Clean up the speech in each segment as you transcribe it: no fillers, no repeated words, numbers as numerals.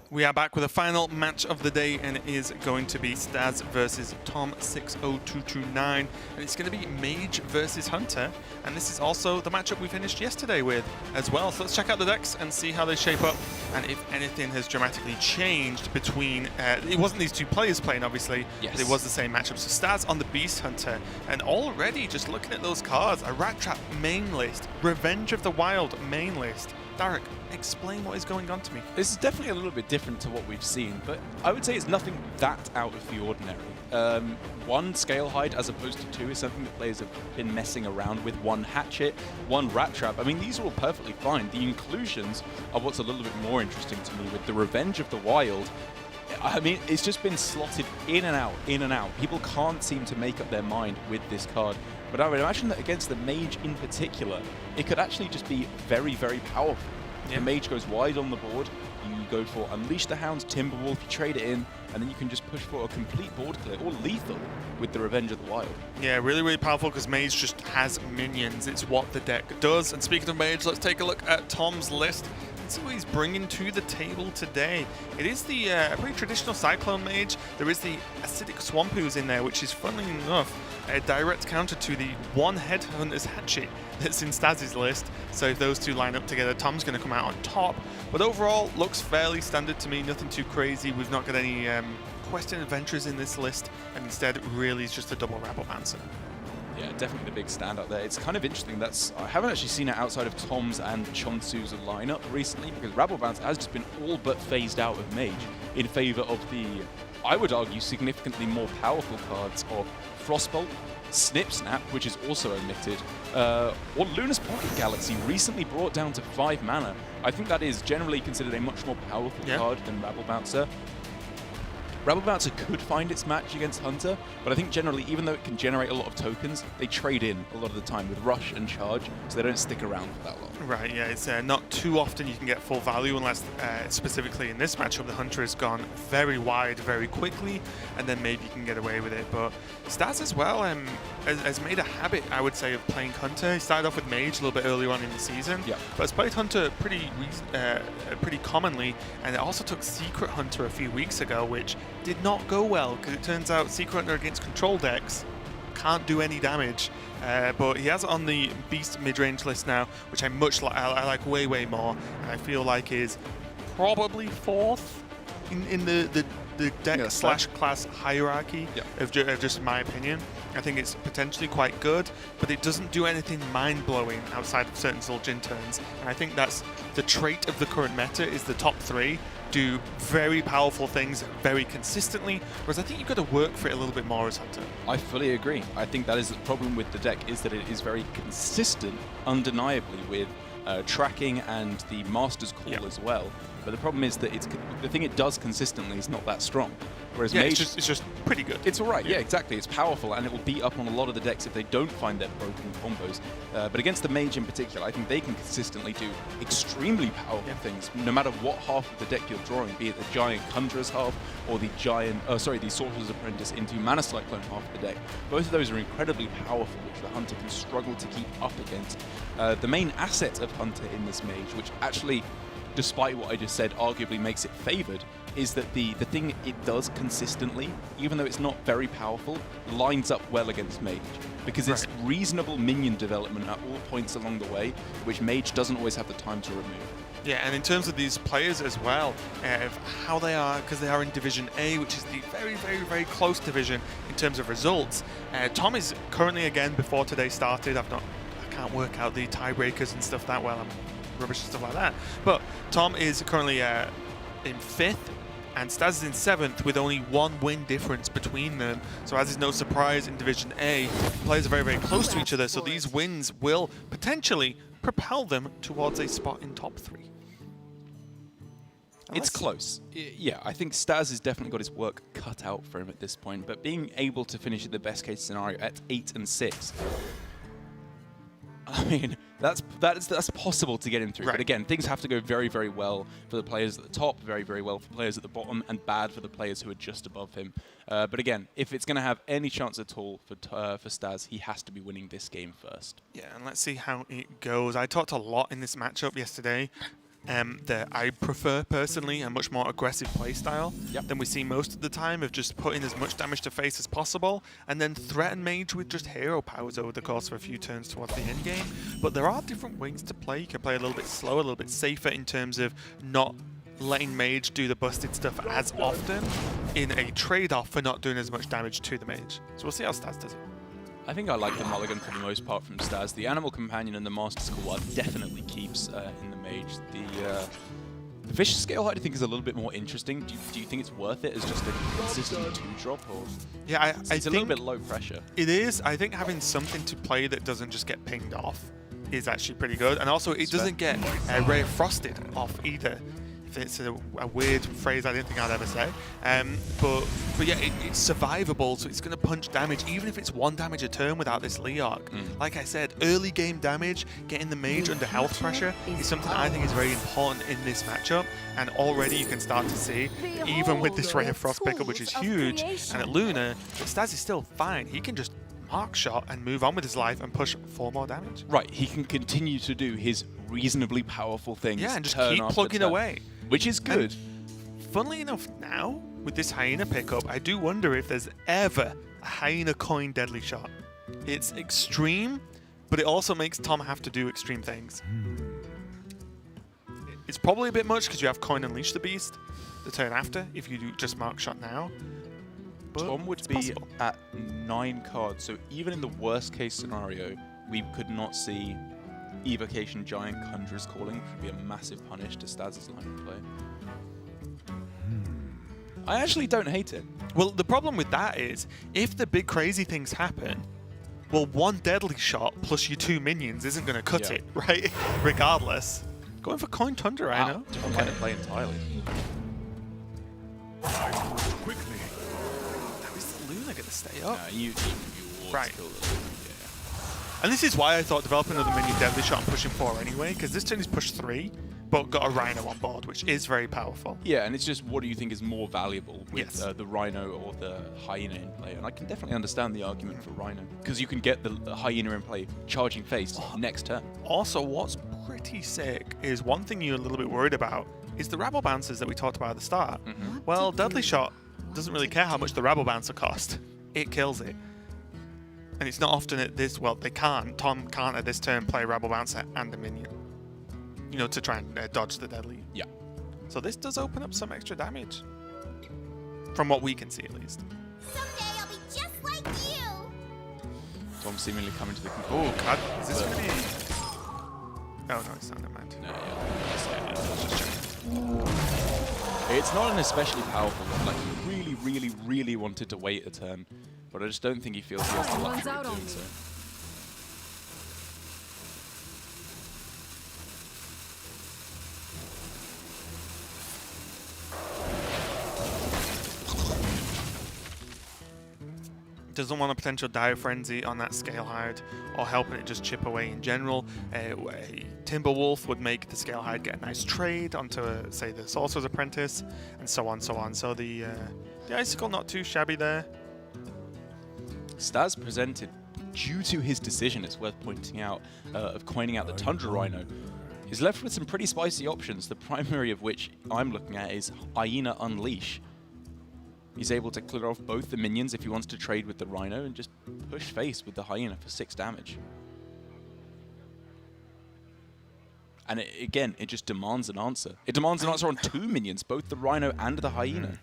We are back with the final match of the day, and it is going to be Staz versus tom60229, and it's going to be mage versus hunter, and this is also the matchup we finished yesterday with as well. So let's check out the decks and see how they shape up, and if anything has dramatically changed between it wasn't these two players playing, obviously, yes, but it was the same matchup. So Staz on the beast hunter, and already just looking at those cards, a rat trap main list, Revenge of the Wild main list. Derek, explain what is going on to me. This is definitely a little bit different to what we've seen, but I would say it's nothing that out of the ordinary. One scale hide as opposed to two is something that players have been messing around with. One hatchet, one rat trap. I mean, these are all perfectly fine. The inclusions are what's a little bit more interesting to me. With the Revenge of the Wild, I mean, it's just been slotted in and out, in and out. People can't seem to make up their mind with this card. But I would imagine that against the mage in particular, it could actually just be very, very powerful. Yeah. The mage goes wide on the board, you go for Unleash the Hounds, Timberwolf, you trade it in, and then you can just push for a complete board clear, or lethal, with the Revenge of the Wild. Yeah, really, really powerful, because mage just has minions. It's what the deck does. And speaking of mage, let's take a look at Tom's list. See what he's bringing to the table today. It is the pretty traditional Cyclone Mage. There is the Acidic Swamp Ooze in there, which is, funnily enough, a direct counter to the one Headhunter's Hatchet that's in Staz's list. So if those two line up together, Tom's going to come out on top. But overall, looks fairly standard to me, nothing too crazy. We've not got any quest and adventures in this list, and instead, really is just a double Rabble-Mancer. Yeah, definitely the big standout there. It's kind of interesting. I haven't actually seen it outside of Tom's and Chonsu's lineup recently, because Rabble-Mancer has just been all but phased out of Mage in favor of the, I would argue, significantly more powerful cards of Frostbolt, Snip Snap, which is also omitted, or Luna's Pocket Galaxy, recently brought down to 5 mana. I think that is generally considered a much more powerful card than Rabble-Mancer. Rabble-Mancer could find its match against Hunter, but I think generally, even though it can generate a lot of tokens, they trade in a lot of the time with Rush and Charge, so they don't stick around for that long. Right, yeah, it's not too often you can get full value, unless specifically in this matchup, the Hunter has gone very wide very quickly, and then maybe you can get away with it. But Staz as well has made a habit, I would say, of playing Hunter. He started off with Mage a little bit earlier on in the season, but has played Hunter pretty commonly, and it also took Secret Hunter a few weeks ago, which did not go well, because it turns out Secret Hunter against control decks can't do any damage. But he has it on the Beast mid-range list now, which I like way, way more, and I feel like is probably fourth in the deck slash class hierarchy of just my opinion. I think it's potentially quite good, but it doesn't do anything mind-blowing outside of certain Zul'jin turns, and I think that's the trait of the current meta, is the top three do very powerful things very consistently, whereas I think you've got to work for it a little bit more as Hunter. I fully agree. I think that is the problem with the deck, is that it is very consistent, undeniably, with tracking and the Master's Call as well. But the problem is that the thing it does consistently is not that strong. Whereas Mage, it's just pretty good. It's all right, yeah, exactly. It's powerful, and it will beat up on a lot of the decks if they don't find their broken combos. But against the Mage in particular, I think they can consistently do extremely powerful things, no matter what half of the deck you're drawing, be it the Giant Conjurer's half or the the Sorcerer's Apprentice into Mana Cyclone half of the deck. Both of those are incredibly powerful, which the Hunter can struggle to keep up against. The main asset of Hunter in this Mage, which actually, despite what I just said, arguably makes it favored, is that the thing it does consistently, even though it's not very powerful, lines up well against Mage. Because it's reasonable minion development at all points along the way, which Mage doesn't always have the time to remove. Yeah, and in terms of these players as well, of how they are, because they are in Division A, which is the very, very, very close division in terms of results. Tom is currently, again, before today started, I can't work out the tiebreakers and stuff that well. I'm rubbish and stuff like that. But Tom is currently in 5th, and Staz is in 7th, with only 1 win difference between them. So as is no surprise, in Division A, players are very, very close to each other, so these wins will potentially propel them towards a spot in top 3. It's close. Yeah, I think Staz has definitely got his work cut out for him at this point, but being able to finish in the best case scenario at 8 and 6, I mean, that's possible to get him through. But again, things have to go very, very well for the players at the top, very, very well for players at the bottom, and bad for the players who are just above him. But again, if it's going to have any chance at all for Staz, he has to be winning this game first. Yeah, and let's see how it goes. I talked a lot in this matchup yesterday that I prefer personally, a much more aggressive playstyle Yep. than we see most of the time, of just putting as much damage to face as possible and then threaten mage with just hero powers over the course of a few turns towards the end game. But there are different ways to play. You can play a little bit slower, a little bit safer in terms of not letting mage do the busted stuff as often in a trade-off for not doing as much damage to the mage. So we'll see how Staz does it. I think I like the mulligan for the most part from Staz. The Animal Companion and the Master School are definitely keeps in the mage. The Fish Scale Height I think is a little bit more interesting. Do you think it's worth it as just a consistent 2-drop? Or Yeah, I it's think a little bit low pressure. It is. I think having something to play that doesn't just get pinged off is actually pretty good. And also, it doesn't get Ray Frosted off either. It's a weird phrase I didn't think I'd ever say. But yeah, it's survivable, so it's going to punch damage, even if it's 1 damage a turn without this Leark. Like I said, early game damage, getting the mage under health pressure is something I think is very important in this matchup. And already you can start to see, even with this Ray of Frost pickup, which is huge, and at Luna, Staz is still fine. He can just mark shot and move on with his life and push 4 more damage. Right, he can continue to do his reasonably powerful things. Yeah, and just turn keep after plugging turn, away. which is good. And funnily enough, now with this hyena pickup, I do wonder if there's ever a hyena coin deadly shot. It's extreme, but it also makes Tom have to do extreme things. It's probably a bit much because you have coin unleash the beast the turn after if you do just mark shot now. But Tom would it's be possible. at 9 cards, so even in the worst case scenario, we could not see Evocation Giant Conjurer's Calling, which would be a massive punish to Staz's line of play. I actually don't hate it. Well, the problem with that is, if the big crazy things happen, well, 1 deadly shot plus your 2 minions isn't going to cut it, right? Regardless. Going for Coin Tundra, I know. Different line of play entirely. Quickly. Now, is the Luna going to stay up? You Right. kill them. Yeah. And this is why I thought developing another minion deadly shot and pushing 4 anyway, because this turn is push 3, but got a Rhino on board, which is very powerful. Yeah, and it's just what do you think is more valuable with Yes. the Rhino or the Hyena in play? And I can definitely understand the argument for Rhino, because you can get the Hyena in play charging face next turn. Also, what's pretty sick is one thing you're a little bit worried about is the Rabble Bouncers that we talked about at the start. Well, Deadly Shot doesn't really care how much the Rabble Bouncer cost. It kills it. And it's not often at this, well, they can't. Tom can't at this turn play Rabble Bouncer and a minion. You know, to try and dodge the deadly. Yeah. So this does open up some extra damage. From what we can see, at least. Someday I'll be just like you. Tom seemingly coming to the Oh, conclusion. God. Is this going to be... Oh, no, it's not. Never mind. No, it's not an especially powerful one. Like, he really wanted to wait a turn, but I just don't think he feels he has the luxury of doing so. Doesn't want a potential Dire Frenzy on that Scale Hide, or helping it just chip away in general. A Timberwolf would make the Scale Hide get a nice trade onto, say, the Sorcerer's Apprentice, and so on, so on. So the Icicle not too shabby there. Staz presented, due to his decision, it's worth pointing out, of coining out the Tundra Rhino, is left with some pretty spicy options, the primary of which I'm looking at is Hyena Unleash. He's able to clear off both the minions if he wants to trade with the Rhino and just push face with the Hyena for 6 damage. And again, it just demands an answer. It demands an answer on 2 minions, both the Rhino and the Hyena.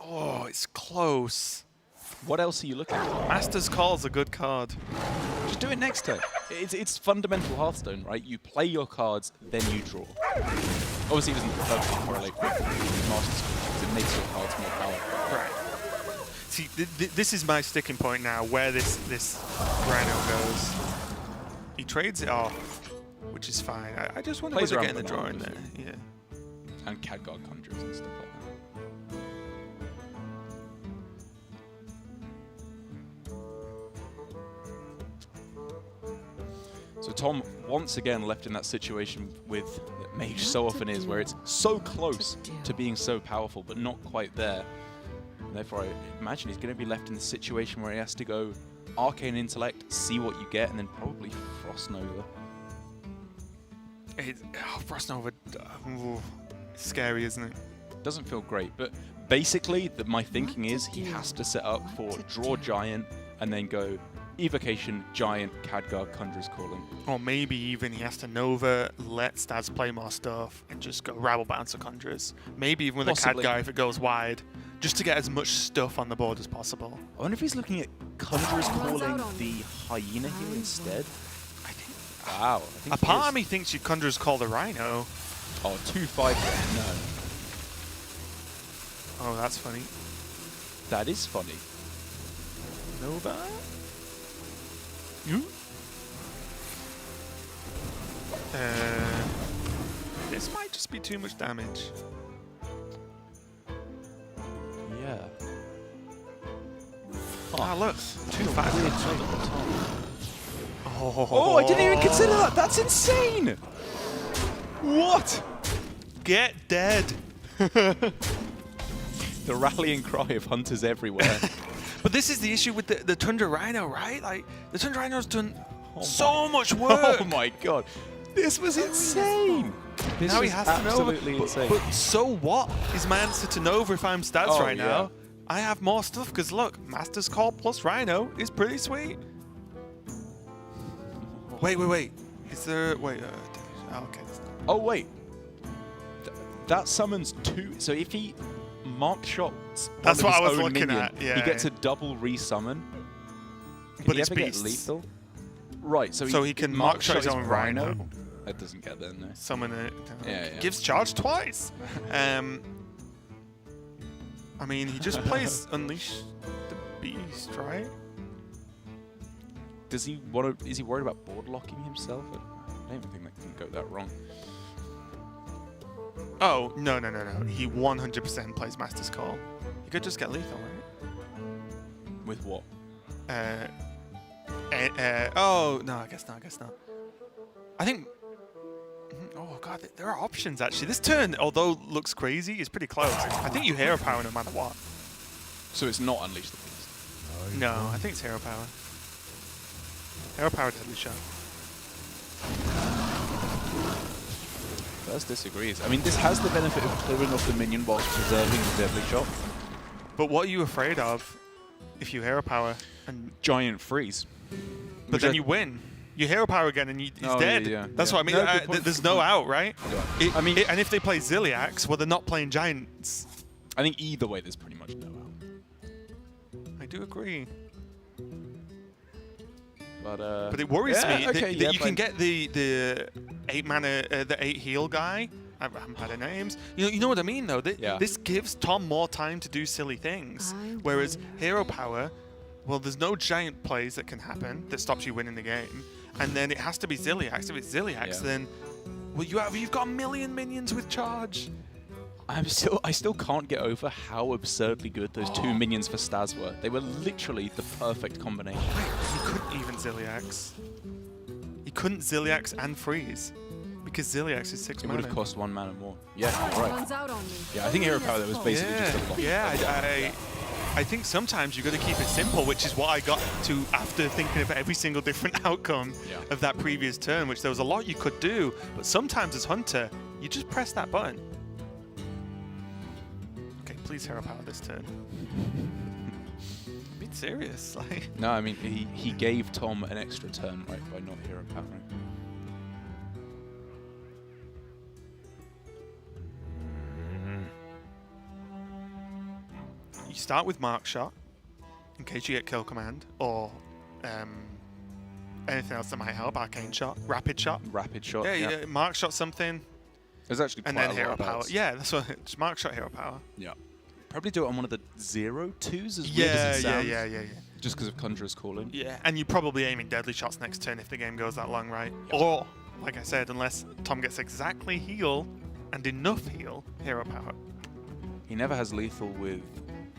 Oh, it's close. What else are you looking for? Master's Call's a good card. Just do it next turn. It's fundamental Hearthstone, right? You play your cards, then you draw. Obviously, it doesn't perfectly correlate with Master School because it makes your cards more powerful. Right. See, this is my sticking point now, where this Rhino goes. He trades it off, which is fine. I just wonder Plays whether around getting the with draw in Banana, there. Yeah. And Khadgar Conjurers and stuff like that. So Tom, once again, left in that situation with Mage so often is, where it's so close to being so powerful, but not quite there. And therefore, I imagine he's going to be left in the situation where he has to go Arcane Intellect, see what you get, and then probably Frost Nova. Frost Nova, it's scary, isn't it? Doesn't feel great, but basically my thinking is he has to set up for draw Giant and then go Evocation, Giant, Khadgar, Conjurer's Calling. Or maybe even he has to Nova, let Staz play more stuff, and just go Rabble Bouncer Conjurers. Maybe even with Possibly. a Khadgar if it goes wide, just to get as much stuff on the board as possible. I wonder if he's looking at Conjurer's Calling the Hyena here instead. I think. Wow. I think A part of me thinks you Conjurers Call the Rhino. Oh, 2/5. No. Oh, that's funny. That is funny. Nova? This might just be too much damage. Yeah. Ah, look. 2/5. Oh, I didn't even consider that. That's insane. What? Get dead. The rallying cry of hunters everywhere. But this is the issue with the Tundra Rhino, right? Like, the Tundra Rhino's done so much work. Oh my god. This was insane. This Now he was has to Nova. absolutely insane. But so what is my answer to Nova if I'm Staz Oh, right yeah. now? I have more stuff because look, Master's Call plus Rhino is pretty sweet. Wait. Is there? Wait. Okay. Oh wait. That summons 2. So if he mark shots, That's one what of I his was own looking minion, at, yeah, he gets yeah. a double resummon. Can But he it's ever get beasts. lethal? Right. So he can mark shot his own Rhino. That doesn't get there, no. Summon it. Yeah. Gives charge twice. I mean, he just plays Unleash the Beast, right? Does he want to? Is he worried about board locking himself? I don't even think that can go that wrong. Oh, no. He 100% plays Master's Call. He could just get lethal, right? With what? Oh, no, I guess not. I think... Oh, God, there are options, actually. This turn, although looks crazy, is pretty close. I think you Hero Power no matter what. So it's not Unleash the Beast. No, I think it's Hero Power. Hero Power Deadly Shot. First disagrees. I mean, this has the benefit of clearing off the minion whilst preserving the Deadly Shot. But what are you afraid of if you Hero Power and... Giant freeze. But then you win. You Hero Power again and he's dead. Yeah. That's what I mean. No, good point, There's good no point. out, right? I mean, and if they play Ziliax, well, they're not playing Giants. I think either way, there's pretty much no out. I do agree. But it worries me okay, that yeah, you can get the 8 mana, the 8 heal guy. I haven't had their names. You know what I mean, though. This gives Tom more time to do silly things. Whereas Hero Power, well, there's no giant plays that can happen that stops you winning the game. And then it has to be Ziliax. If it's Ziliax, then well, you've got a million minions with charge. I still can't get over how absurdly good those 2 minions for Staz were. They were literally the perfect combination. You couldn't even Ziliax. You couldn't Ziliax and freeze. Because Ziliax is 6 mana. It would have cost 1 mana more. Yeah, you're right. Runs out on me. Yeah, I think Hero Power there was basically just a block. I think sometimes you've got to keep it simple, which is what I got to after thinking of every single different outcome of that previous turn, which there was a lot you could do, but sometimes as Hunter, you just press that button. Okay, please Hero Power this turn. Be serious. Like. No, I mean, he gave Tom an extra turn, right, by not Hero Powering. You start with Mark Shot, in case you get Kill Command, or anything else that might help. Arcane Shot, Rapid Shot. Rapid Shot. Yeah, Mark Shot something. There's actually quite and then a Hero lot of Power. outs. Yeah, that's what. Just Mark Shot, Hero Power. Yeah. Probably do it on one of the 0-2s as weird as it sounds. Yeah. Just because of Conjurer's Calling. Yeah, and you're probably aiming deadly shots next turn if the game goes that long, right? Or, like I said, unless Tom gets exactly heal and enough heal, Hero Power. He never has lethal with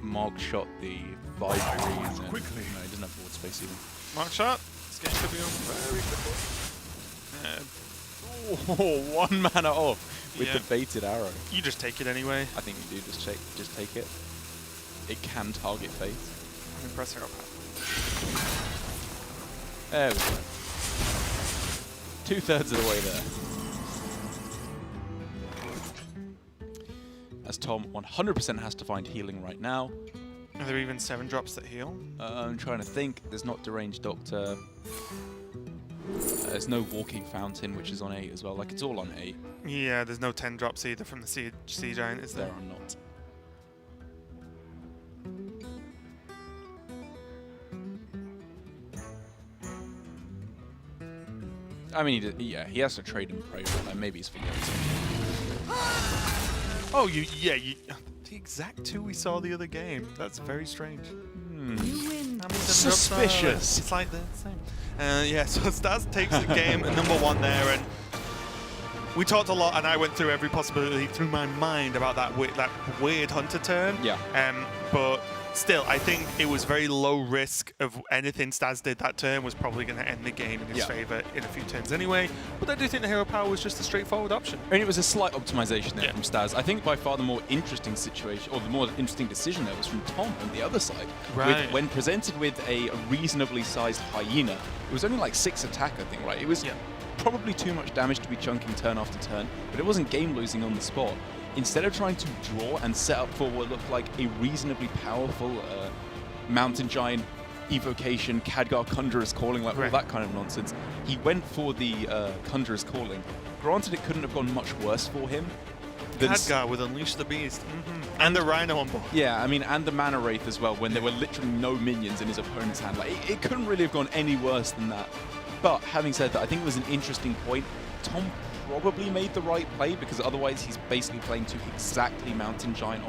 Mark Shot, the 5-3, and then, quickly. No, he doesn't have board space even. Mark Shot. This game could be on very quickly. 1 mana off with the baited arrow. You just take it anyway. I think you do just take it. It can target fate. And press Hero Power. There we go. 2/3 of the way there. as Tom 100% has to find healing right now. Are there even 7 drops that heal? I'm trying to think. There's not Deranged Doctor. There's no Walking Fountain, which is on 8 as well. Like, it's all on 8. Yeah, there's no 10 drops either from the Sea Giant, is there? There are not. I mean, he has to trade and pray for that. Maybe he's forgetting something. Oh, the exact 2 we saw the other game. That's very strange. You win. Suspicious. It's like the same. Yeah, so Staz takes the game number 1 there, and we talked a lot, and I went through every possibility through my mind about that weird hunter turn. Yeah. But still, I think it was very low risk of anything Staz did that turn was probably going to end the game in his favor in a few turns anyway. But I do think the hero power was just a straightforward option. I mean, it was a slight optimization there from Staz. I think by far the more interesting situation, or the more interesting decision there was from Tom on the other side. Right. When presented with a reasonably sized hyena, it was only like 6 attack, I think, right? It was probably too much damage to be chunking turn after turn, but it wasn't game losing on the spot. Instead of trying to draw and set up for what looked like a reasonably powerful Mountain Giant evocation, Khadgar Conjurer's Calling, like all that kind of nonsense, he went for the Conjurer's Calling. Granted, it couldn't have gone much worse for him. Khadgar with Unleash the Beast. And the Rhino on board. Yeah, I mean, and the Mana Wraith as well, when there were literally no minions in his opponent's hand. Like, it couldn't really have gone any worse than that. But having said that, I think it was an interesting point. Tom probably made the right play, because otherwise he's basically playing to exactly Mountain Giant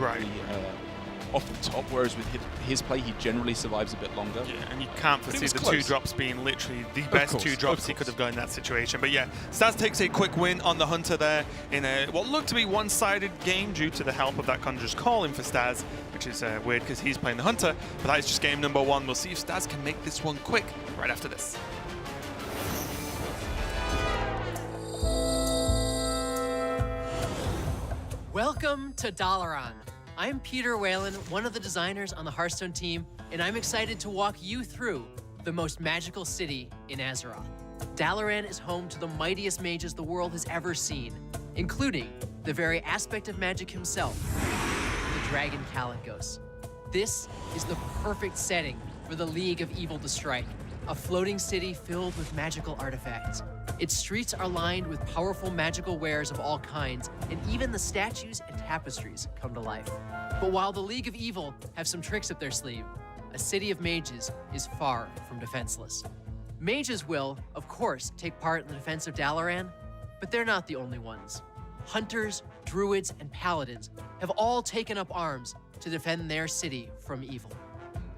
off the top, whereas with his play he generally survives a bit longer. Yeah, and you can't foresee the 2 drops being literally the best 2 drops he could have got in that situation. But yeah, Staz takes a quick win on the Hunter there in a what looked to be one-sided game due to the help of that Conjurer's Calling for Staz, which is weird because he's playing the Hunter. But that is just game number 1. We'll see if Staz can make this one quick right after this. Welcome to Dalaran. I'm Peter Whalen, one of the designers on the Hearthstone team, and I'm excited to walk you through the most magical city in Azeroth. Dalaran is home to the mightiest mages the world has ever seen, including the very aspect of magic himself, the Dragon Kalikos. This is the perfect setting for the League of Evil to strike, a floating city filled with magical artifacts. Its streets are lined with powerful magical wares of all kinds, and even the statues and tapestries come to life. But while the League of Evil have some tricks up their sleeve, a city of mages is far from defenseless. Mages will, of course, take part in the defense of Dalaran, but they're not the only ones. Hunters, druids, and paladins have all taken up arms to defend their city from evil.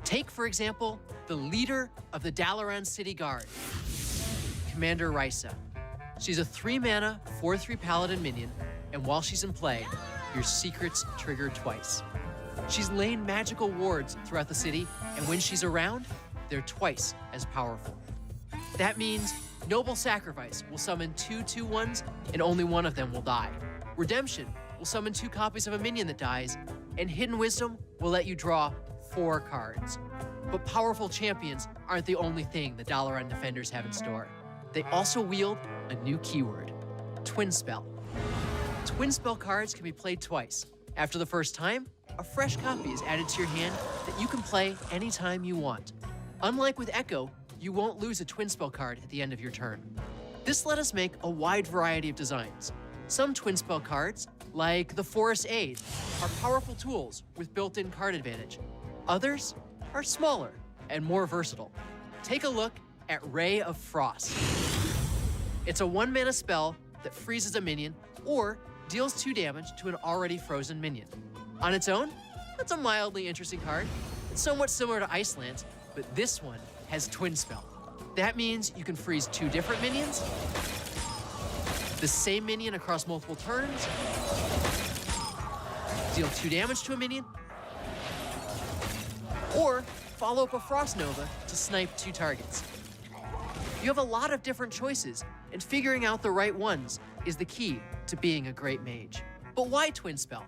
Take, for example, the leader of the Dalaran City Guard, Commander Risa. She's a 3-mana, 4/3 paladin minion, and while she's in play, your secrets trigger twice. She's laid magical wards throughout the city, and when she's around, they're twice as powerful. That means Noble Sacrifice will summon 2 2/1s, and only one of them will die. Redemption will summon 2 copies of a minion that dies, and Hidden Wisdom will let you draw 4 cards. But powerful champions aren't the only thing the Dalaran defenders have in store. They also wield a new keyword, Twin Spell. Twin Spell cards can be played twice. After the first time, a fresh copy is added to your hand that you can play anytime you want. Unlike with Echo, you won't lose a Twin Spell card at the end of your turn. This let us make a wide variety of designs. Some Twin Spell cards, like the Forest Aid, are powerful tools with built-in card advantage. Others are smaller and more versatile. Take a look at Ray of Frost. It's a 1-mana spell that freezes a minion or deals 2 damage to an already frozen minion. On its own, that's a mildly interesting card. It's somewhat similar to Iceland, but this one has Twin Spell. That means you can freeze 2 different minions, the same minion across multiple turns, deal 2 damage to a minion, or follow up a Frost Nova to snipe 2 targets. You have a lot of different choices, and figuring out the right ones is the key to being a great mage. But why Twin Spell?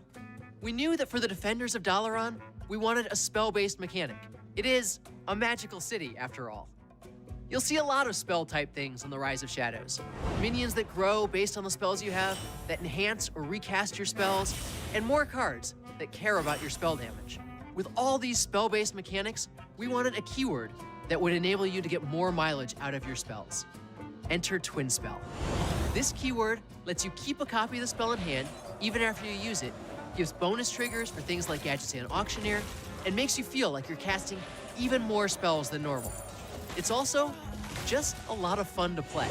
We knew that for the defenders of Dalaran, we wanted a spell-based mechanic. It is a magical city, after all. You'll see a lot of spell-type things on the Rise of Shadows. Minions that grow based on the spells you have, that enhance or recast your spells, and more cards that care about your spell damage. With all these spell-based mechanics, we wanted a keyword that would enable you to get more mileage out of your spells. Enter Twin Spell. This keyword lets you keep a copy of the spell in hand even after you use it, gives bonus triggers for things like Gadgetzan Auctioneer, and makes you feel like you're casting even more spells than normal. It's also just a lot of fun to play.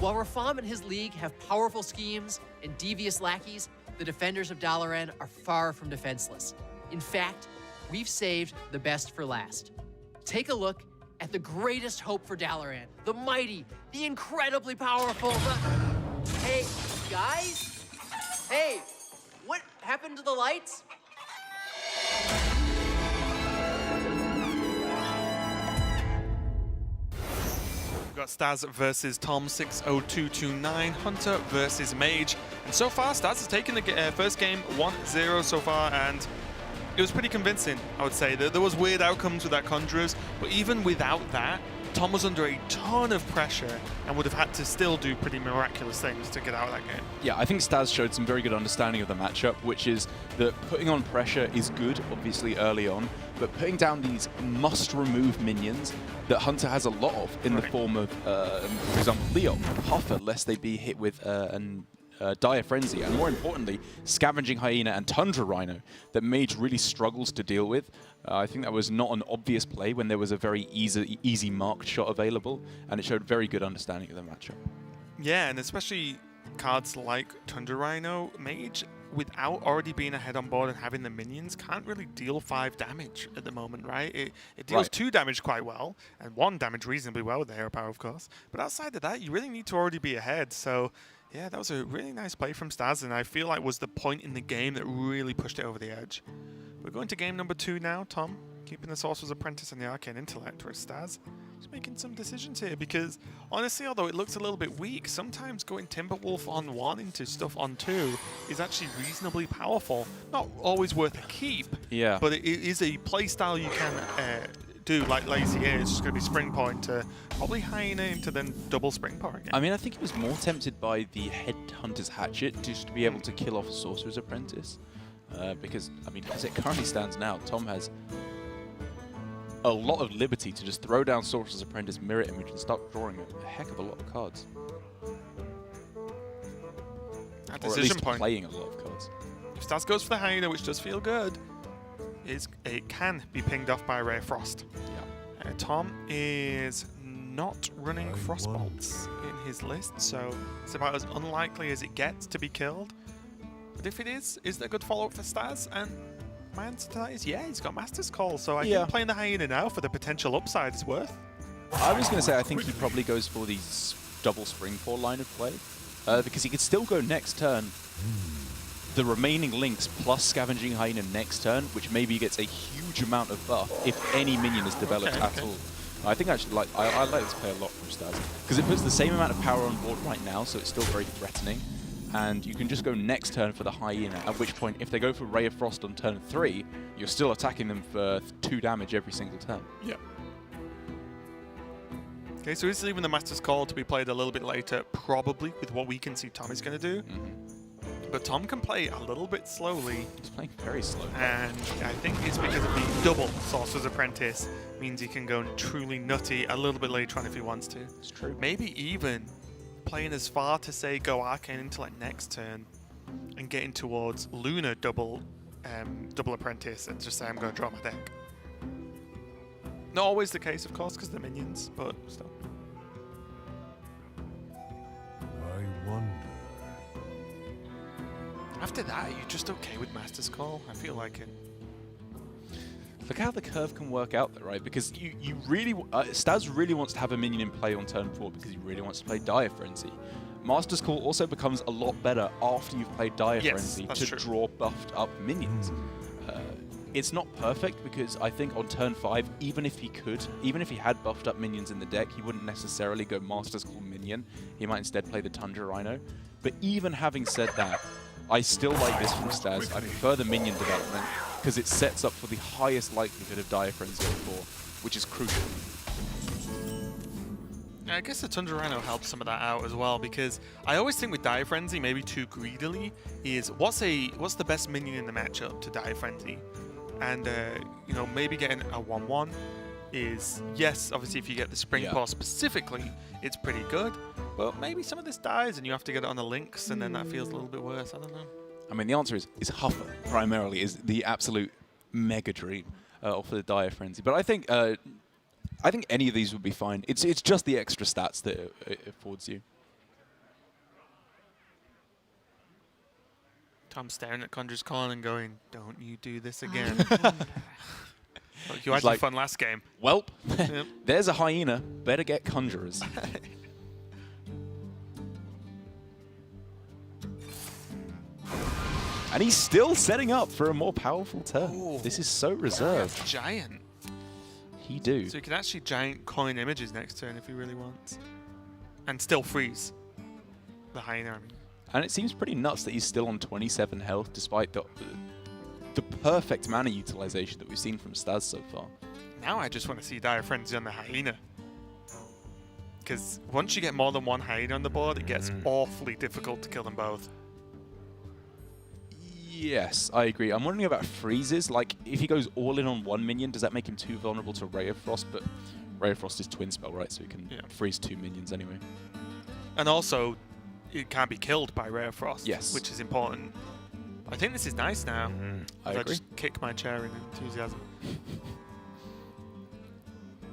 While Rafam and his league have powerful schemes and devious lackeys, the defenders of Dalaran are far from defenseless. In fact, we've saved the best for last. Take a look at the greatest hope for Dalaran, the mighty, the incredibly powerful, Hey, guys? Hey, what happened to the lights? We've got Staz versus tom60229, Hunter versus Mage. And so far, Staz has taken the first game 1-0 so far, and it was pretty convincing, I would say. There was weird outcomes with that Conjurers, but even without that, Tom was under a ton of pressure and would have had to still do pretty miraculous things to get out of that game. Yeah, I think Staz showed some very good understanding of the matchup, which is that putting on pressure is good, obviously, early on, but putting down these must-remove minions that Hunter has a lot of in the form of, for example, Leo, Huffer, lest they be hit with Dire Frenzy, and more importantly, Scavenging Hyena and Tundra Rhino that Mage really struggles to deal with. I think that was not an obvious play when there was a very easy marked shot available, and it showed very good understanding of the matchup. Yeah, and especially cards like Tundra Rhino, Mage, without already being ahead on board and having the minions, can't really deal 5 damage at the moment, right? It deals 2 damage quite well, and 1 damage reasonably well with the hero power, of course. But outside of that, you really need to already be ahead, so yeah, that was a really nice play from Staz, and I feel like was the point in the game that really pushed it over the edge. We're going to game number 2 now, Tom. Keeping the Sorcerer's Apprentice and the Arcane Intellect, where Staz is making some decisions here, because honestly, although it looks a little bit weak, sometimes going Timberwolf on 1 into stuff on 2 is actually reasonably powerful. Not always worth a keep, yeah, but it is a playstyle you can do, like Lazy here. It's just going to be Spring Point to probably Hyena into then double Spring Point again. I mean, I think he was more tempted by the Headhunter's Hatchet just to be able to kill off a Sorcerer's Apprentice. Because, I mean, as it currently stands now, Tom has a lot of liberty to just throw down Sorcerer's Apprentice, Mirror Image, and start drawing a heck of a lot of cards. At or at least playing a lot of cards. If Staz goes for the Hyena, which does feel good, it can be pinged off by Ray of Frost. Yeah. Tom is not running Frostbolts in his list, so it's about as unlikely as it gets to be killed. But if it is there a good follow-up for Staz? And my answer to that is yeah, he's got Master's Call, so I think playing the Hyena now for the potential upside is worth. I was going to say I think he probably goes for the double Springfall line of play, because he could still go next turn the remaining links plus Scavenging Hyena next turn, which maybe gets a huge amount of buff if any minion is developed at all. I think actually I like this play a lot from Staz, because it puts the same amount of power on board right now, so it's still very threatening. And you can just go next turn for the Hyena, at which point, if they go for Ray of Frost on turn 3, you're still attacking them for 2 damage every single turn. Yeah. Okay, so he's leaving the Master's Call to be played a little bit later, probably with what we can see Tom is going to do. But Tom can play a little bit slowly. He's playing very slow. And I think it's because of the double Sorcerer's Apprentice means he can go truly nutty a little bit later on if he wants to. It's true. Maybe even playing as far to say go Arcane Intellect next turn and getting towards Luna double Apprentice and just say I'm going to draw my deck. Not always the case, of course, because they're minions, but still. I wonder. After that, are you just okay with Master's Call? I feel like it. Look how the curve can work out there, right? Because you really... Staz really wants to have a minion in play on turn 4 because he really wants to play Dire Frenzy. Master's Call also becomes a lot better after you've played Dire Frenzy to draw buffed up minions. It's not perfect because I think on turn 5, even if he had buffed up minions in the deck, he wouldn't necessarily go Master's Call minion. He might instead play the Tundra Rhino. But even having said that, I still like this from Staz. I prefer the minion development because it sets up for the highest likelihood of Dire Frenzy on 4, which is crucial. I guess the Tundra Rhino helps some of that out as well, because I always think with Dire Frenzy, maybe too greedily, is what's the best minion in the matchup to Dire Frenzy? And, you know, maybe getting a 1-1 is, yes, obviously if you get the Spring Paw specifically, it's pretty good, but maybe some of this dies and you have to get it on the links, and then that feels a little bit worse. I don't know. I mean, the answer is Huffer, primarily, is the absolute mega dream for the Dire Frenzy. But I think any of these would be fine. It's just the extra stats that it affords you. Tom's staring at Conjur's Call and going, "Don't you do this again." Look, you had like, fun last game. Welp, Yep. there's a hyena. Better get Conjurers. And he's still setting up for a more powerful turn. Ooh. This is so reserved. Giant. He do. So he can actually giant coin images next turn if he really wants. And still freeze the hyena. I mean. And it seems pretty nuts that he's still on 27 health despite the perfect mana utilization that we've seen from Staz so far. Now I just want to see Dire Frenzy on the hyena. Because once you get more than one hyena on the board, it gets awfully difficult to kill them both. Yes, I agree. I'm wondering about freezes. Like, if he goes all in on one minion, does that make him too vulnerable to Ray of Frost? But Ray of Frost is twin spell, right? So he can freeze 2 minions anyway. And also, it can't be killed by Ray of Frost, yes, which is important. I think this is nice now. I agree. just kick my chair in enthusiasm.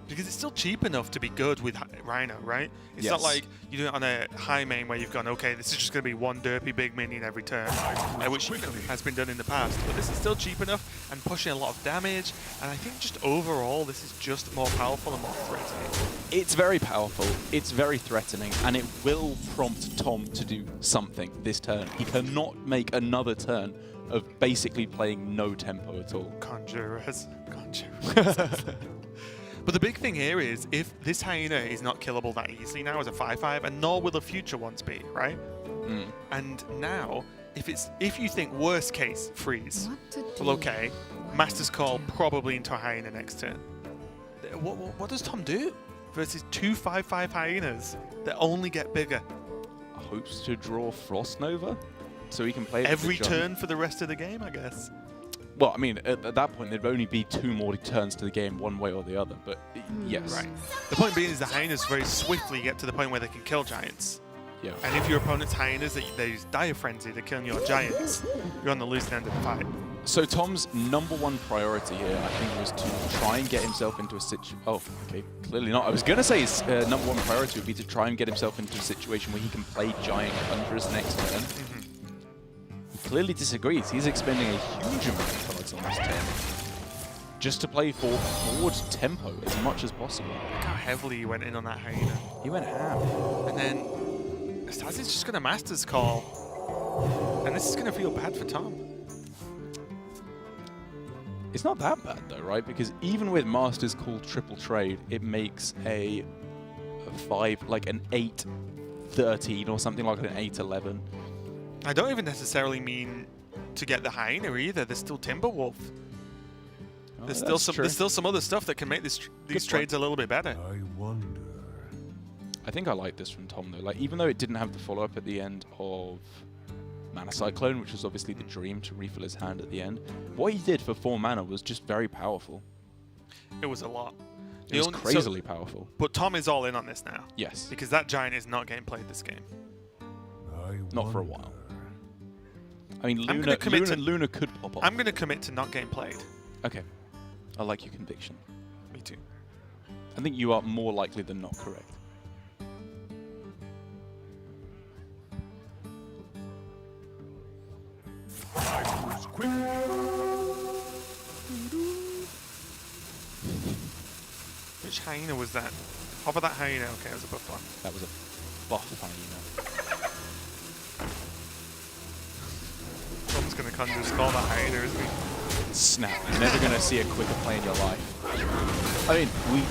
Because it's still cheap enough to be good with Rhino, right? It's not like you do it on a high main where you've gone, okay, this is just going to be one derpy big minion every turn, which has been done in the past. But this is still cheap enough and pushing a lot of damage. And I think just overall, this is just more powerful and more threatening. It's very powerful, it's very threatening, and it will prompt Tom to do something this turn. He cannot make another turn of basically playing no tempo at all. Conjurers. But the big thing here is, if this hyena is not killable that easily now as a 5/5, and nor will the future ones be, right? And now, if you think worst case freeze, well, okay, Master's Call probably into a hyena next turn. What does Tom do versus 2 5/5 hyenas that only get bigger? Hopes to draw Frost Nova, so he can play it every turn for the rest of the game, I guess. Well, I mean, at that point, there'd only be 2 more turns to the game, one way or the other, but yes. Right. The point being is the hyenas very swiftly get to the point where they can kill giants. Yeah. And if your opponent's hyenas, they use Dire Frenzy to kill your giants, you're on the losing end of the fight. So Tom's #1 priority here, I think, was to try and get himself into a situation... Oh, okay, clearly not. I was going to say his #1 priority would be to try and get himself into a situation where he can play giant Conjurers next turn. Clearly disagrees. He's expending a huge amount of cards on this turn just to play for forward tempo as much as possible. Look how heavily he went in on that hyena. He went ham. And then Staz is just going to Master's Call. And this is going to feel bad for Tom. It's not that bad though, right? Because even with Master's Call triple trade, it makes a 5, like an 8-13 or something like an 8-11. I don't even necessarily mean to get the hyena either. There's still Timberwolf. Oh, There's still some other stuff that can make these trades a little bit better. I wonder. I think I like this from Tom though. Like, even though it didn't have the follow-up at the end of Mana Cyclone, which was obviously the dream to refill his hand at the end, what he did for 4 mana was just very powerful. It was a lot. It was crazily powerful. But Tom is all in on this now. Yes. Because that giant is not getting played this game. Not for a while. I mean, Luna could pop off. I'm going to commit to not getting played. Okay. I like your conviction. Me too. I think you are more likely than not correct. Which hyena was that? Hover that hyena. Okay, it was a buff one. That was a buff hyena. Tom's going to Conjurer's Call that hyena, isn't he? Snap. You're never going to see a quicker play in your life. I mean,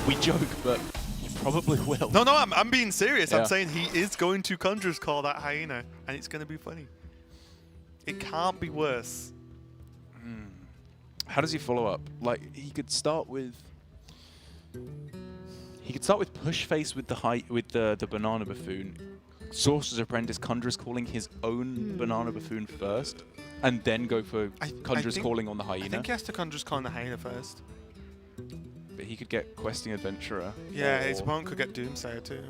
we joke, but you probably will. No, I'm being serious. Yeah. I'm saying he is going to Conjurer's Call that hyena, and it's going to be funny. It can't be worse. How does he follow up? Like, he could start with... He could start with push face with the banana buffoon, Sorcerer's Apprentice, Conjurer's Calling his own banana buffoon first, and then go for Conjurer's Calling on the hyena. I think he has to Conjurer's Calling the hyena first. But he could get Questing Adventurer. Yeah, his opponent could get Doomsayer too.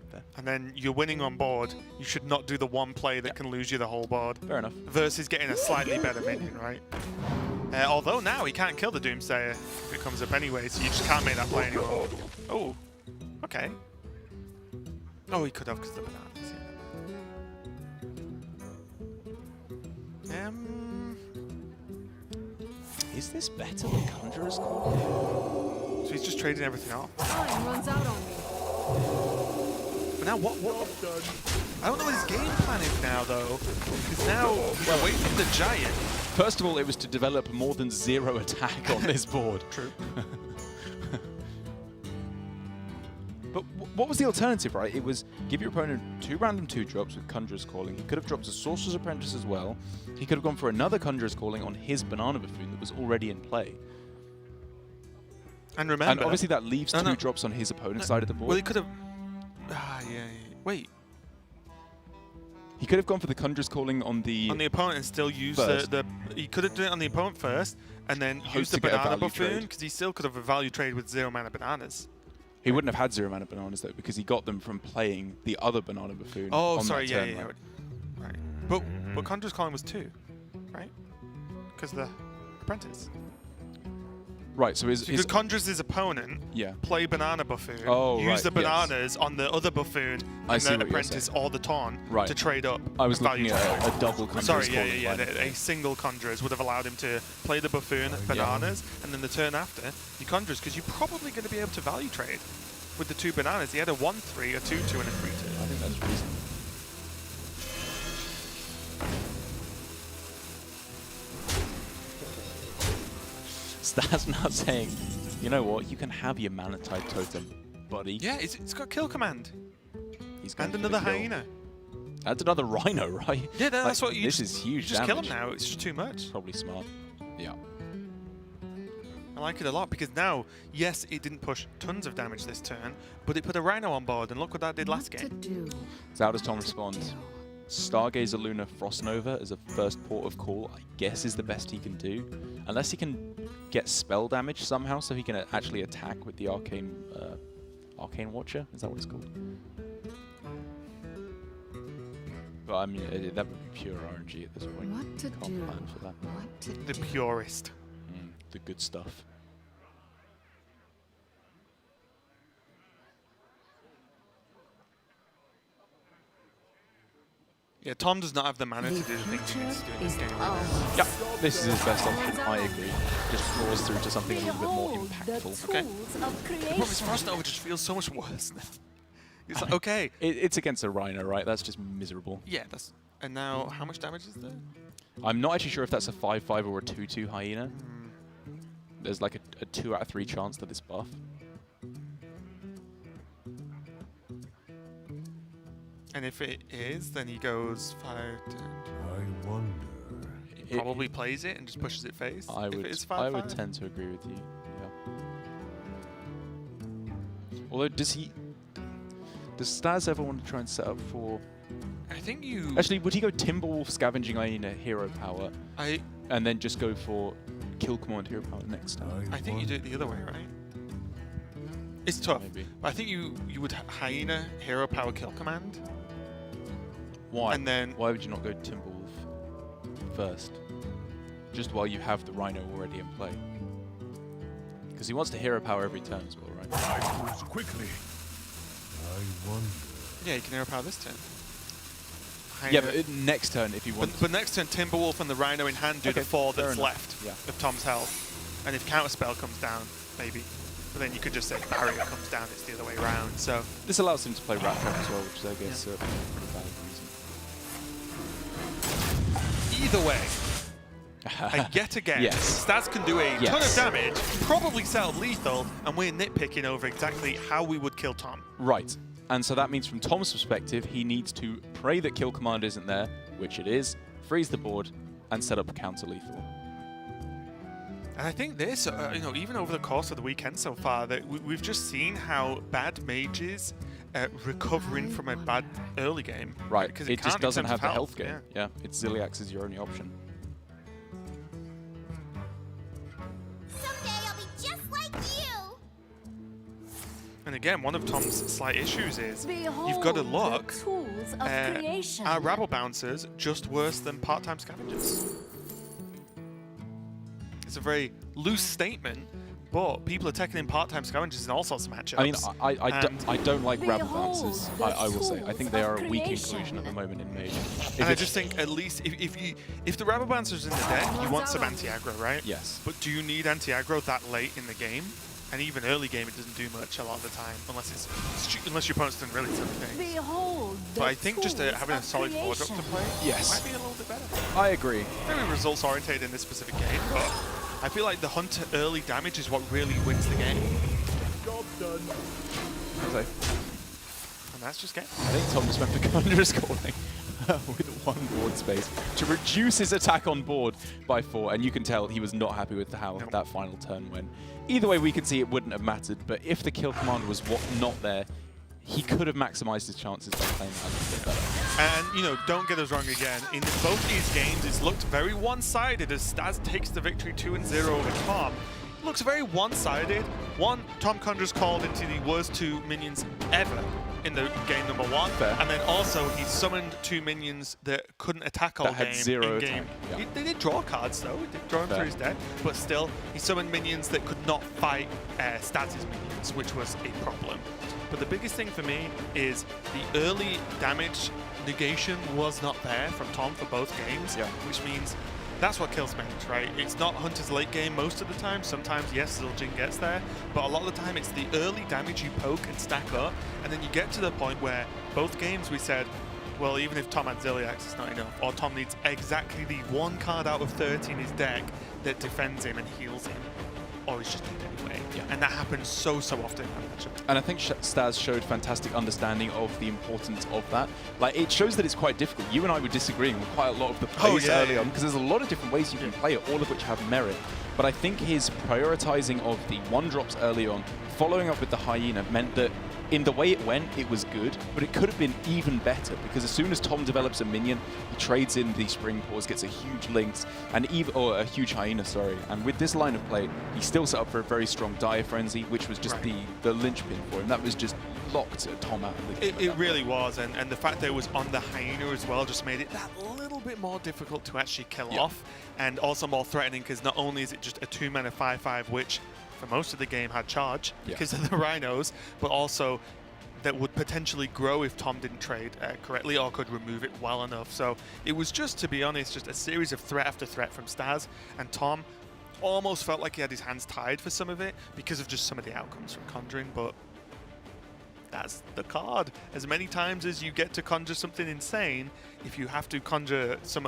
Fair. And then you're winning on board. You should not do the one play that can lose you the whole board. Fair enough. Versus getting a slightly better minion, right? Although now he can't kill the Doomsayer if it comes up anyway, so you just can't make that play anymore. Oh, okay. Oh, he could have because of the bananas. Yeah. Is this better than Conjurer's Calling? So he's just trading everything off. Time runs out on me. But now what? I don't know what his game plan is now, though. Because now we're waiting for the giant. First of all, it was to develop more than 0 attack on this board. True. But what was the alternative, right? It was give your opponent 2 random 2-drops with Conjurer's Calling. He could have dropped a Sorcerer's Apprentice as well. He could have gone for another Conjurer's Calling on his banana buffoon that was already in play. And remember... And obviously that leaves 2 drops on his opponent's side of the board. Well, he could have... yeah. Wait. He could have gone for the Conjurer's Calling on the opponent and still used the... He could have done it on the opponent first and then used the banana buffoon because he still could have a value trade with 0 mana bananas. He wouldn't have had 0 mana bananas though because he got them from playing the other banana buffoon. Oh, on sorry, that turn, yeah. right? Right. But Conjurer's Calling was 2, right? Because the apprentice. Right, so because Conjures his opponent, play banana buffoon, use the bananas on the other buffoon and the apprentice or the taunt to trade up. I was looking at a double Conjurer's Calling. Sorry, a single Conjurers would have allowed him to play the buffoon, bananas, and then the turn after, he Conjures, because you're probably going to be able to value trade with the 2 bananas. He had a 1/3, a 2/2, and a 3/2. I think that's reasonable. Staz now saying, you know what, you can have your mana type totem, buddy. Yeah, it's got kill command. He's going and another hyena. That's another rhino, right? Yeah, that's what you This is huge just damage. kill him now, it's just too much. Probably smart. Yeah. I like it a lot because now, yes, it didn't push tons of damage this turn, but it put a rhino on board, and look what that did last game. So how does Tom respond? Stargazer Luna Frostnova as a first port of call, I guess is the best he can do. Unless he can get spell damage somehow so he can actually attack with the Arcane Watcher? Is that what it's called? But I mean, that would be pure RNG at this point. What to Can't do? plan for that. What to The do? purist. The good stuff. Yeah, Tom does not have the mana to do the things he needs to do in this game. Yeah, this is his best option, I agree. Just draws through to something a little bit more impactful. Okay. The problem is Frostnova just feels so much worse now. It's like, okay. It's against a Rhino, right? That's just miserable. Yeah, that's... And now, how much damage is there? I'm not actually sure if that's a 5/5 or a 2/2 hyena. There's like a 2 out of 3 chance that it's buff. And if it is, then he goes 5, 10. I wonder. Probably plays it and just pushes it face. I if would, it is 5, I would tend to agree with you. Yeah. Although, does Staz ever want to try and set up for? I think you... Actually, would he go Timberwolf Scavenging Hyena Hero Power, and then just go for Kill Command Hero Power next time? I think you do it the other way, right? It's tough. Maybe. But I think you would Hyena Hero Power Kill Command. Why? And then... Why would you not go Timberwolf first? Just while you have the Rhino already in play. Because he wants to Hero Power every turn as well, right? Backwards quickly. I wonder. Yeah, you can Hero Power this turn. Yeah, but next turn if you want. But next turn, Timberwolf and the Rhino in hand do the 4 that's left of Tom's health. And if Counterspell comes down, maybe. But then you could just say Barrier comes down, it's the other way around. So this allows him to play Rat Trap as well, which is, I guess, a pretty valid reason. Either way, yet again, Staz can do a ton of damage, probably settle lethal, and we're nitpicking over exactly how we would kill Tom. Right. And so that means from Tom's perspective, he needs to pray that Kill Command isn't there, which it is, freeze the board, and set up a counter lethal. And I think this, you know, even over the course of the weekend so far, that we've just seen how bad mages recovering from a bad early game. Right, Because it just can't in doesn't terms of have the health gain. Yeah. Yeah, it's Ziliax is your only option. Someday I'll be just like you. And again, one of Tom's slight issues is you've got to look our rabble bouncers just worse than part-time scavengers. It's a very loose statement, but people are taking in part-time scavengers in all sorts of matchups. I mean, I don't like rabble bouncers. I will say. I think they are a weak inclusion at the moment in Mage. And I just think at least if the rabble bouncer's in the deck, you want some anti-aggro, right? Yes. But do you need anti-aggro that late in the game? And even early game, it doesn't do much a lot of the time, unless your opponent's done really tough things. But I think just having a solid 4-drop to play might be a little bit better. I agree. Very results oriented in this specific game, but I feel like the hunter early damage is what really wins the game. Job done. Okay. And that's just game. I think Tom just went for Conjurer's Calling with 1 board space to reduce his attack on board by 4, and you can tell he was not happy with how that final turn went. Either way, we can see it wouldn't have mattered, but if the kill command was not there, he could have maximized his chances by playing that a little bit better. And, you know, don't get us wrong again. In both these games, it's looked very one-sided as Staz takes the victory 2-0 over Tom. It looks very one-sided. Tom Conjurer's called into the worst 2 minions ever in the game number 1. Fair. And then also he summoned 2 minions that couldn't attack all That had game 0 in game. attack, yeah. They did draw cards though. He did draw them through his deck, but still he summoned minions that could not fight Staz's minions, which was a problem. But the biggest thing for me is the early damage negation was not there from Tom for both games, which means that's what kills mage, right? It's not Hunter's late game most of the time. Sometimes, yes, Zildjian gets there, but a lot of the time it's the early damage you poke and stack up, and then you get to the point where both games we said, well, even if Tom had Ziliax, it's not enough, or Tom needs exactly the 1 card out of 30 in his deck that defends him and heals him, or he's just dead anyway. And that happens so often in that matchup. And I think Staz showed fantastic understanding of the importance of that. Like, it shows that it's quite difficult. You and I were disagreeing with quite a lot of the plays early on, because there's a lot of different ways you can play it, all of which have merit. But I think his prioritizing of the 1-drops early on, following up with the hyena, meant that in the way it went, it was good, but it could have been even better, because as soon as Tom develops a minion, he trades in the Spring Paws, gets a huge Lynx, or a huge Hyena, sorry. And with this line of play, he still set up for a very strong Dire Frenzy, which was just the linchpin for him. That was just locked Tom out of the game. It really was, and the fact that it was on the Hyena as well just made it that little bit more difficult to actually kill off, and also more threatening, because not only is it just a 2-mana 5/5, which for most of the game had charge because of the rhinos, but also that would potentially grow if Tom didn't trade correctly or could remove it well enough. So it was just, to be honest, just a series of threat after threat from Staz, and Tom almost felt like he had his hands tied for some of it because of just some of the outcomes from conjuring, but that's the card. As many times as you get to conjure something insane, if you have to conjure some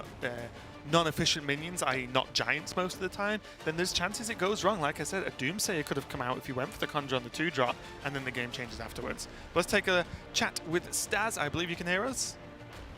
non-efficient minions, i.e. not giants most of the time, then there's chances it goes wrong. Like I said, a Doomsayer could have come out if you went for the conjure on the 2-drop, and then the game changes afterwards. Let's take a chat with Staz. I believe you can hear us?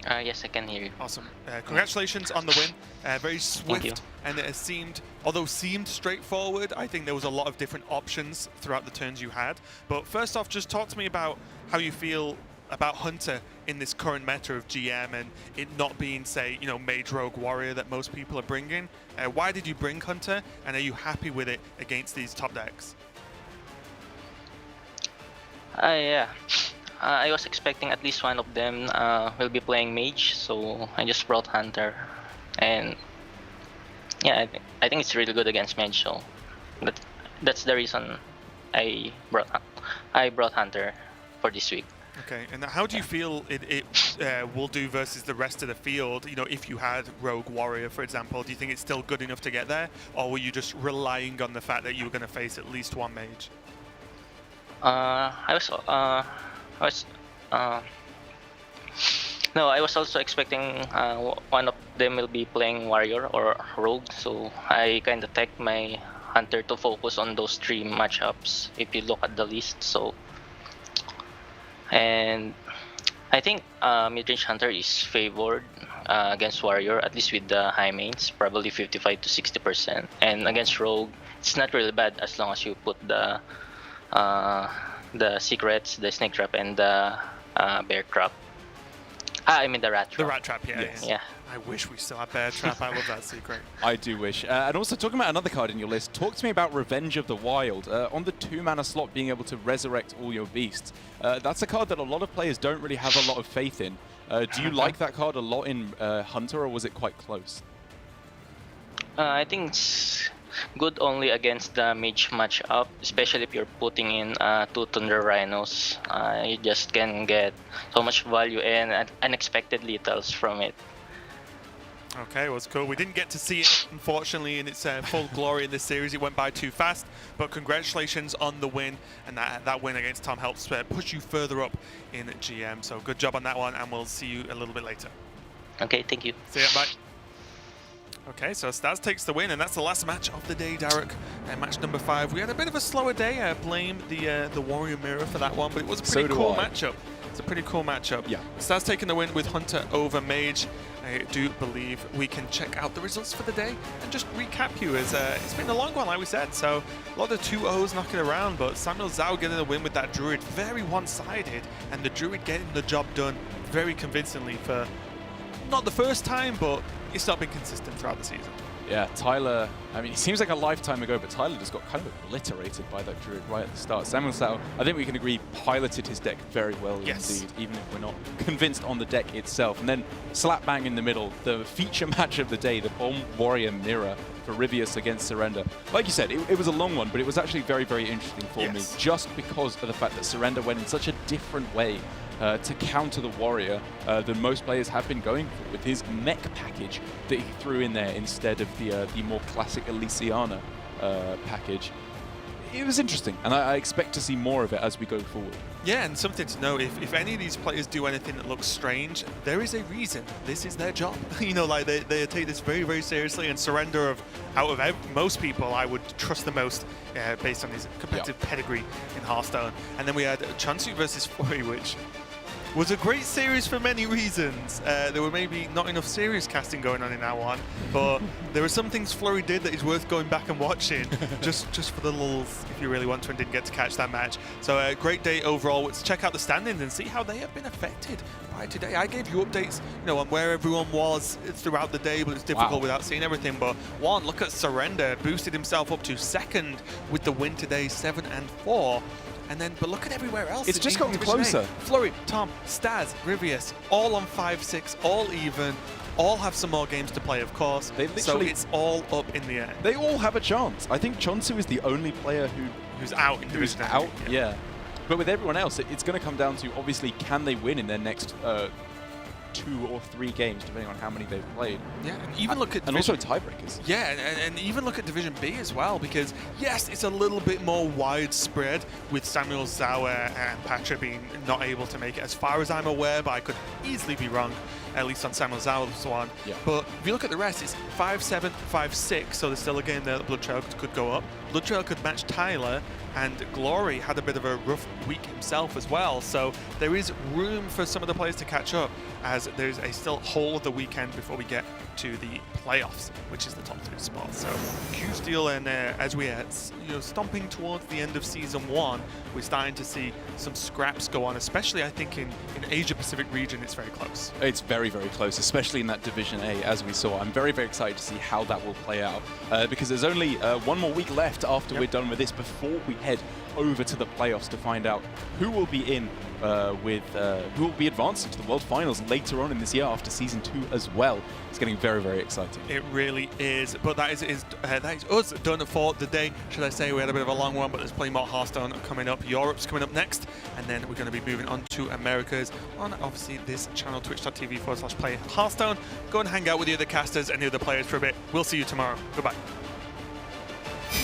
Yes, I can hear you. Awesome. Congratulations on the win. Very swift, and it seemed, although seemed straightforward, I think there was a lot of different options throughout the turns you had. But first off, just talk to me about how you feel about Hunter in this current meta of GM and it not being, say, you know, Mage, Rogue, Warrior that most people are bringing. Why did you bring Hunter, and are you happy with it against these top decks? Yeah. I was expecting at least one of them will be playing Mage, so I just brought Hunter. And yeah, I think it's really good against Mage, so that's the reason I brought Hunter for this week. Okay, and how do you feel it will do versus the rest of the field? You know, if you had Rogue Warrior, for example, do you think it's still good enough to get there, or were you just relying on the fact that you were going to face at least one Mage? I was also expecting one of them will be playing Warrior or Rogue, so I kind of take my Hunter to focus on those 3 matchups if you look at the list. So. And I think mid-range Hunter is favored against Warrior, at least with the high mains, probably 55 to 60%. And against Rogue, it's not really bad as long as you put the secrets, the snake trap, and the bear trap. I mean the rat trap. The rat trap, yeah. Yes. Yeah. I wish we still had bear trap. I love that secret. I do wish. And also, talking about another card in your list, talk to me about Revenge of the Wild. On the 2-mana slot, being able to resurrect all your beasts. That's a card that a lot of players don't really have a lot of faith in. Do you like that card a lot in Hunter, or was it quite close? I think it's good only against the mage matchup, especially if you're putting in 2 Thunder Rhinos. You just can get so much value and unexpected lethals from it. Okay, well, it's cool. We didn't get to see it, unfortunately, in its full glory in this series. It went by too fast, but congratulations on the win, and that win against Tom helps push you further up in GM. So good job on that one, and we'll see you a little bit later. Okay, thank you. See ya, bye. Okay, so Staz takes the win, and that's the last match of the day, Derek. Match number 5. We had a bit of a slower day. Blame the Warrior Mirror for that one, but it was a pretty cool matchup. It's a pretty cool matchup. Yeah. Staz taking the win with Hunter over Mage. I do believe we can check out the results for the day and just recap you, as it's been a long one, like we said. So a lot of 2-0s knocking around, but Samuel Zhao getting the win with that Druid, very one-sided, and the Druid getting the job done very convincingly for not the first time, but it's not been consistent throughout the season. Yeah, Tyler, I mean, it seems like a lifetime ago, but Tyler just got kind of obliterated by that Druid right at the start. Samuel Zhao, I think we can agree, piloted his deck very well indeed, even if we're not convinced on the deck itself. And then slap bang in the middle, the feature match of the day, the Bomb Warrior Mirror for Rivius against Surrender. Like you said, it was a long one, but it was actually very, very interesting for me, just because of the fact that Surrender went in such a different way to counter the Warrior than most players have been going for, with his mech package that he threw in there instead of the more classic Elysiana package. It was interesting, and I expect to see more of it as we go forward. Yeah, and something to know, if any of these players do anything that looks strange, there is a reason. This is their job. You know, like they take this very, very seriously, and Surrender, out of most people, I would trust the most based on his competitive pedigree in Hearthstone. And then we had Chansu versus Flurry, which was a great series for many reasons. There were maybe not enough serious casting going on in that one, but there are some things Flurry did that is worth going back and watching, just for the lulz, if you really want to and didn't get to catch that match. So a great day overall. Let's check out the standings and see how they have been affected by today. I gave you updates, you know, on where everyone was throughout the day, but it's difficult without seeing everything. But one, look at Surrender, boosted himself up to 2nd with the win today, 7-4. And then, but look at everywhere else. It's just gotten closer. Flurry, Tom, Staz, Rivius, all on 5-6, all even, all have some more games to play, of course. So it's all up in the air. They all have a chance. I think Chonsu is the only player who's out in Division A. Yeah. But with everyone else, it's going to come down to, obviously, can they win in their next 2 or 3 games, depending on how many they've played. Yeah, and even look at and also tiebreakers. Yeah, and even look at Division B as well, because yes, it's a little bit more widespread with Samuel Zhao and Patra being not able to make it, as far as I'm aware, but I could easily be wrong, at least on Samuel Zhao's one. Yeah. But if you look at the rest, it's 5-7, 5-6, so there's still a game there that Blood Trail could go up. Blood Trail could match Tyler, and Glory had a bit of a rough week himself as well, so there is room for some of the players to catch up, as there's a still whole of the weekend before we get to the playoffs, which is the top 2 spots. So Q-Steel, and as we are stomping towards the end of Season 1, we're starting to see some scraps go on, especially I think in Asia-Pacific region, it's very close. It's very, very close, especially in that Division A, as we saw. I'm very, very excited to see how that will play out, because there's only 1 more week left after we're done with this before we head over to the playoffs to find out who will be in who will be advancing to the World Finals later on in this year after Season 2 as well. It's getting very, very exciting. It really is. But that is us done for the day, should I say. We had a bit of a long one, but there's plenty more Hearthstone coming up. Europe's coming up next, and then we're going to be moving on to Americas on, obviously, this channel, twitch.tv/play Hearthstone. Go and hang out with the other casters and the other players for a bit. We'll see you tomorrow. Goodbye.